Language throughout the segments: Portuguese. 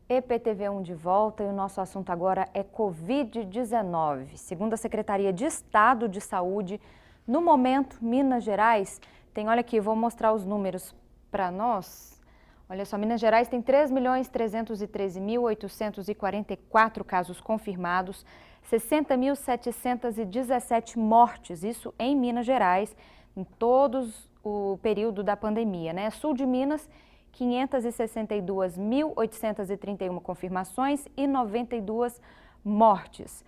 EPTV1 de volta e o nosso assunto agora é Covid-19. Segundo a Secretaria de Estado de Saúde, no momento, Minas Gerais tem, olha aqui, vou mostrar os números para nós. Olha só, Minas Gerais tem 3.313.844 casos confirmados, 60.717 mortes, isso em Minas Gerais, em todos o período da pandemia, né? Sul de Minas, 562.831 confirmações e 92 mortes.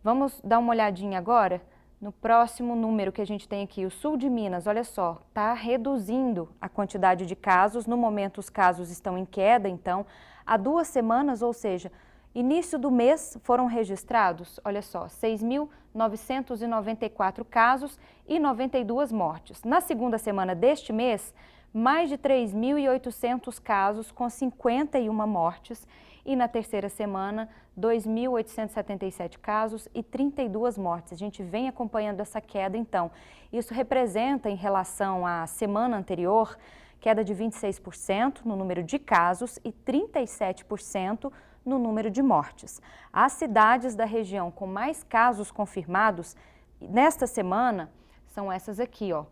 Vamos dar uma olhadinha agora no próximo número que a gente tem aqui. O sul de Minas, olha só, está reduzindo a quantidade de casos. No momento, os casos estão em queda, então, há 2 semanas, ou seja, início do mês foram registrados, olha só, 6.994 casos e 92 mortes. Na segunda semana deste mês, mais de 3.800 casos com 51 mortes e na terceira semana 2.877 casos e 32 mortes. A gente vem acompanhando essa queda, então. Isso representa, em relação à semana anterior, queda de 26% no número de casos e 37% no número de mortes. As cidades da região com mais casos confirmados nesta semana são essas aqui, ó.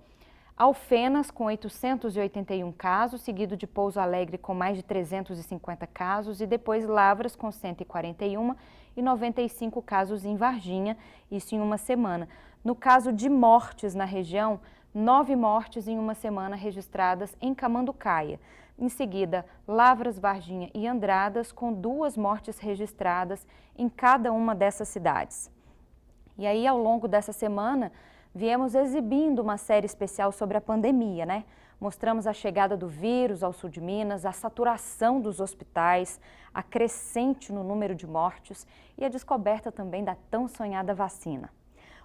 Alfenas, com 881 casos, seguido de Pouso Alegre, com mais de 350 casos, e depois Lavras, com 141 e 95 casos em Varginha, isso em uma semana. No caso de mortes na região, 9 mortes em uma semana registradas em Camanducaia. Em seguida, Lavras, Varginha e Andradas, com 2 mortes registradas em cada uma dessas cidades. E aí, ao longo dessa semana, viemos exibindo uma série especial sobre a pandemia, né? Mostramos a chegada do vírus ao sul de Minas, a saturação dos hospitais, a crescente no número de mortes e a descoberta também da tão sonhada vacina.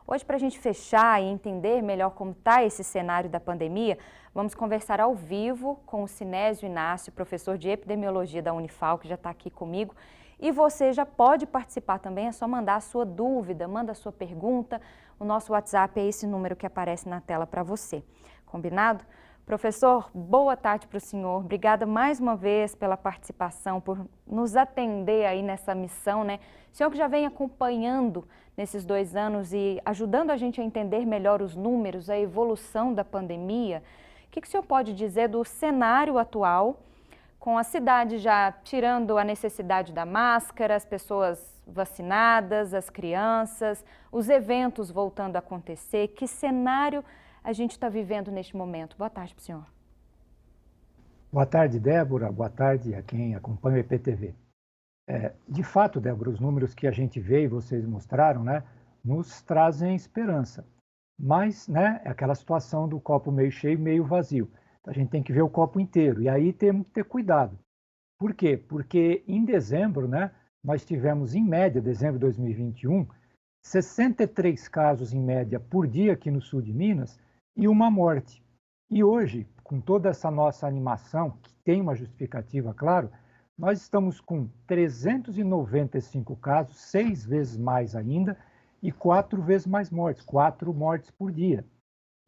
Hoje, para a gente fechar e entender melhor como está esse cenário da pandemia, vamos conversar ao vivo com o Sinésio Inácio, professor de epidemiologia da Unifal, que já está aqui comigo. E você já pode participar também, é só mandar a sua dúvida, manda a sua pergunta. O nosso WhatsApp é esse número que aparece na tela para você. Combinado? Professor, boa tarde para o senhor. Obrigada mais uma vez pela participação, por nos atender aí nessa missão, né? O senhor que já vem acompanhando nesses 2 anos e ajudando a gente a entender melhor os números, a evolução da pandemia, o que o senhor pode dizer do cenário atual, com a cidade já tirando a necessidade da máscara, as pessoas vacinadas, as crianças, os eventos voltando a acontecer? Que cenário a gente está vivendo neste momento? Boa tarde para o senhor. Boa tarde, Débora. Boa tarde a quem acompanha o EPTV. De fato, Débora, os números que a gente vê e vocês mostraram, né, nos trazem esperança. Mas, né, é aquela situação do copo meio cheio, meio vazio. A gente tem que ver o copo inteiro e aí temos que ter cuidado. Por quê? Porque em dezembro, né, nós tivemos em média, dezembro de 2021, 63 casos em média por dia aqui no sul de Minas e uma morte. E hoje, com toda essa nossa animação, que tem uma justificativa, claro, nós estamos com 395 casos, 6 vezes mais ainda, e 4 vezes mais mortes, 4 mortes por dia.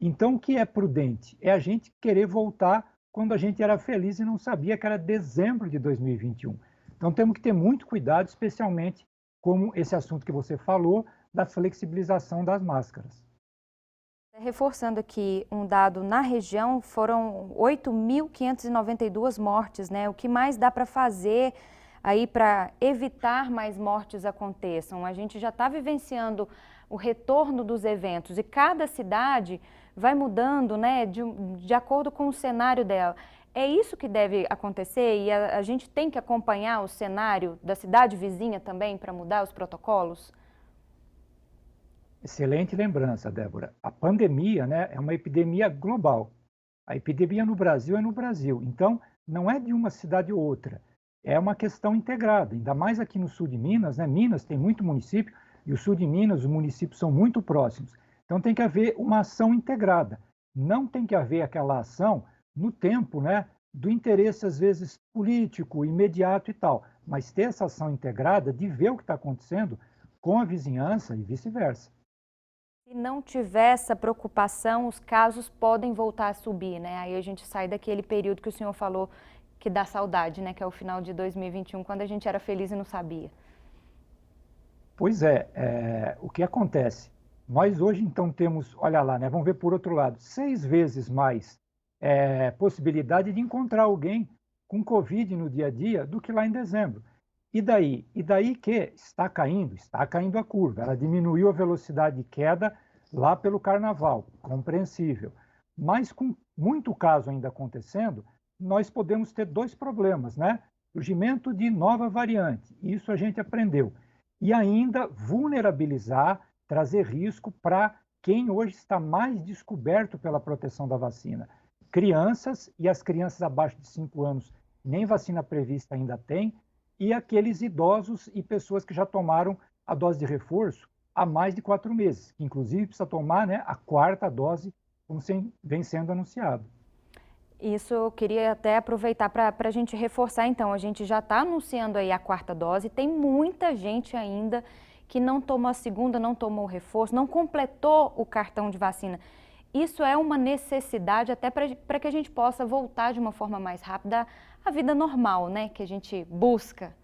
Então, o que é prudente? É a gente querer voltar quando a gente era feliz e não sabia que era dezembro de 2021. Então, temos que ter muito cuidado, especialmente como esse assunto que você falou, da flexibilização das máscaras. Reforçando aqui um dado, na região foram 8.592 mortes, né? O que mais dá para fazer aí para evitar mais mortes aconteçam? A gente já está vivenciando o retorno dos eventos e cada cidade vai mudando, né, de acordo com o cenário dela. É isso que deve acontecer e a gente tem que acompanhar o cenário da cidade vizinha também para mudar os protocolos? Excelente lembrança, Débora. A pandemia, né, é uma epidemia global. A epidemia no Brasil é no Brasil. Então, não é de uma cidade ou outra. É uma questão integrada, ainda mais aqui no sul de Minas, né? Minas tem muito município e o sul de Minas, os municípios são muito próximos. Então, tem que haver uma ação integrada. Não tem que haver aquela ação no tempo, né, do interesse, às vezes, político, imediato e tal. Mas ter essa ação integrada de ver o que está acontecendo com a vizinhança e vice-versa. Se não tiver essa preocupação, os casos podem voltar a subir, né? Aí a gente sai daquele período que o senhor falou que dá saudade, né? Que é o final de 2021, quando a gente era feliz e não sabia. Pois é, o que acontece? Nós hoje então temos, olha lá, né? Vamos ver por outro lado, 6 vezes mais possibilidade de encontrar alguém com Covid no dia a dia do que lá em dezembro. E daí? E daí que está caindo a curva. Ela diminuiu a velocidade de queda lá pelo carnaval, compreensível. Mas com muito caso ainda acontecendo, nós podemos ter dois problemas, né? Surgimento de nova variante, isso a gente aprendeu. E ainda vulnerabilizar, trazer risco para quem hoje está mais descoberto pela proteção da vacina. Crianças, e as crianças abaixo de 5 anos, nem vacina prevista ainda tem, e aqueles idosos e pessoas que já tomaram a dose de reforço há mais de 4 meses, que inclusive precisa tomar, né, a 4ª dose, como vem sendo anunciado. Isso eu queria até aproveitar para a gente reforçar, então, a gente já está anunciando aí a 4ª dose, tem muita gente ainda que não tomou a 2ª, não tomou o reforço, não completou o cartão de vacina. Isso é uma necessidade até para que a gente possa voltar de uma forma mais rápida à vida normal, né, que a gente busca.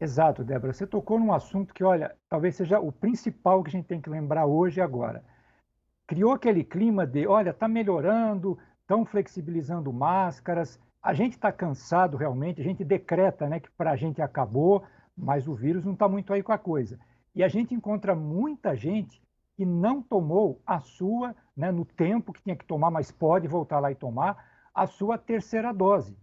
Exato, Débora. Você tocou num assunto que, olha, talvez seja o principal que a gente tem que lembrar hoje e agora. Criou aquele clima de, olha, está melhorando, estão flexibilizando máscaras, a gente está cansado realmente, a gente decreta, né, que para a gente acabou, mas o vírus não está muito aí com a coisa. E a gente encontra muita gente que não tomou a sua, né, no tempo que tinha que tomar, mas pode voltar lá e tomar, a sua 3ª dose.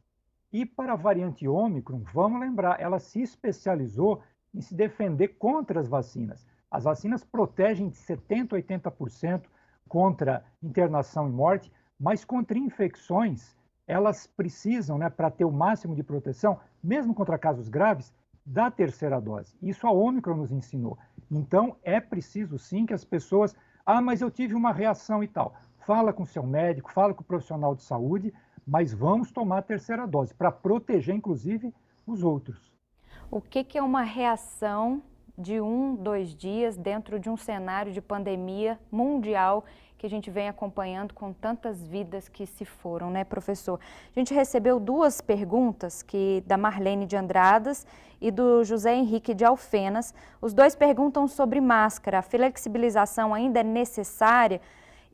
E para a variante Ômicron, vamos lembrar, ela se especializou em se defender contra as vacinas. As vacinas protegem de 70% a 80% contra internação e morte, mas contra infecções, elas precisam, né, para ter o máximo de proteção, mesmo contra casos graves, da 3ª dose. Isso a Ômicron nos ensinou. Então, é preciso sim que as pessoas... Ah, mas eu tive uma reação e tal. Fala com o seu médico, fala com o profissional de saúde, mas vamos tomar a 3ª dose, para proteger, inclusive, os outros. O que é uma reação de 1, 2 dias dentro de um cenário de pandemia mundial que a gente vem acompanhando com tantas vidas que se foram, né, professor? A gente recebeu 2 perguntas, da Marlene de Andradas e do José Henrique de Alfenas. Os 2 perguntam sobre máscara. A flexibilização ainda é necessária?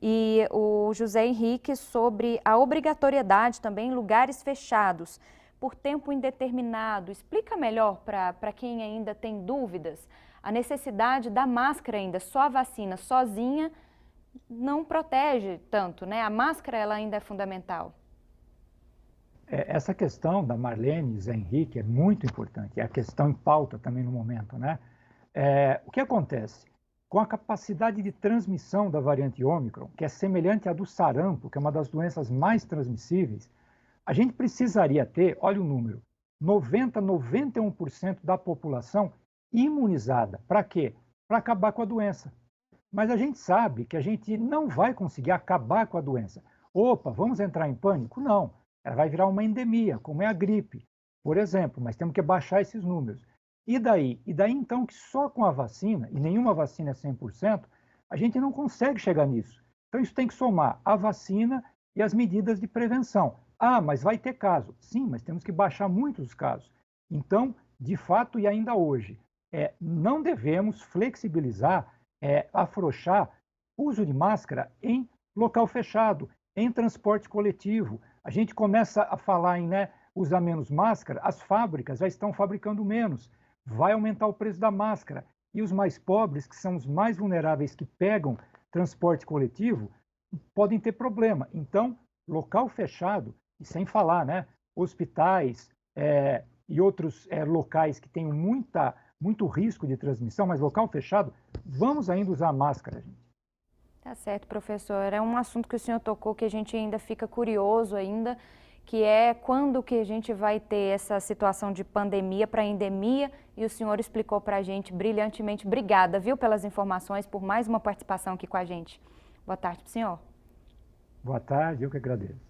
E o José Henrique sobre a obrigatoriedade também em lugares fechados, por tempo indeterminado. Explica melhor para quem ainda tem dúvidas a necessidade da máscara ainda. Só a vacina sozinha não protege tanto, né? A máscara ela ainda é fundamental. Essa questão da Marlene e Zé Henrique é muito importante, é a questão em pauta também no momento, né? O que acontece? Com a capacidade de transmissão da variante Ômicron, que é semelhante à do sarampo, que é uma das doenças mais transmissíveis, a gente precisaria ter, olha o número, 90, 91% da população imunizada. Para quê? Para acabar com a doença. Mas a gente sabe que a gente não vai conseguir acabar com a doença. Opa, vamos entrar em pânico? Não. Ela vai virar uma endemia, como é a gripe, por exemplo, mas temos que baixar esses números. E daí? E daí, então, que só com a vacina, e nenhuma vacina é 100%, a gente não consegue chegar nisso. Então, isso tem que somar a vacina e as medidas de prevenção. Ah, mas vai ter caso. Sim, mas temos que baixar muito os casos. Então, de fato, e ainda hoje, não devemos flexibilizar, afrouxar o uso de máscara em local fechado, em transporte coletivo. A gente começa a falar em usar menos máscara, as fábricas já estão fabricando menos. Vai aumentar o preço da máscara. E os mais pobres, que são os mais vulneráveis que pegam transporte coletivo, podem ter problema. Então, local fechado, e sem falar, hospitais e outros locais que têm muito risco de transmissão, mas local fechado, vamos ainda usar máscara, gente. Tá certo, professor. É um assunto que o senhor tocou que a gente ainda fica curioso ainda, que é quando que a gente vai ter essa situação de pandemia para endemia, e o senhor explicou para a gente brilhantemente. Obrigada, viu, pelas informações, por mais uma participação aqui com a gente. Boa tarde para o senhor. Boa tarde, eu que agradeço.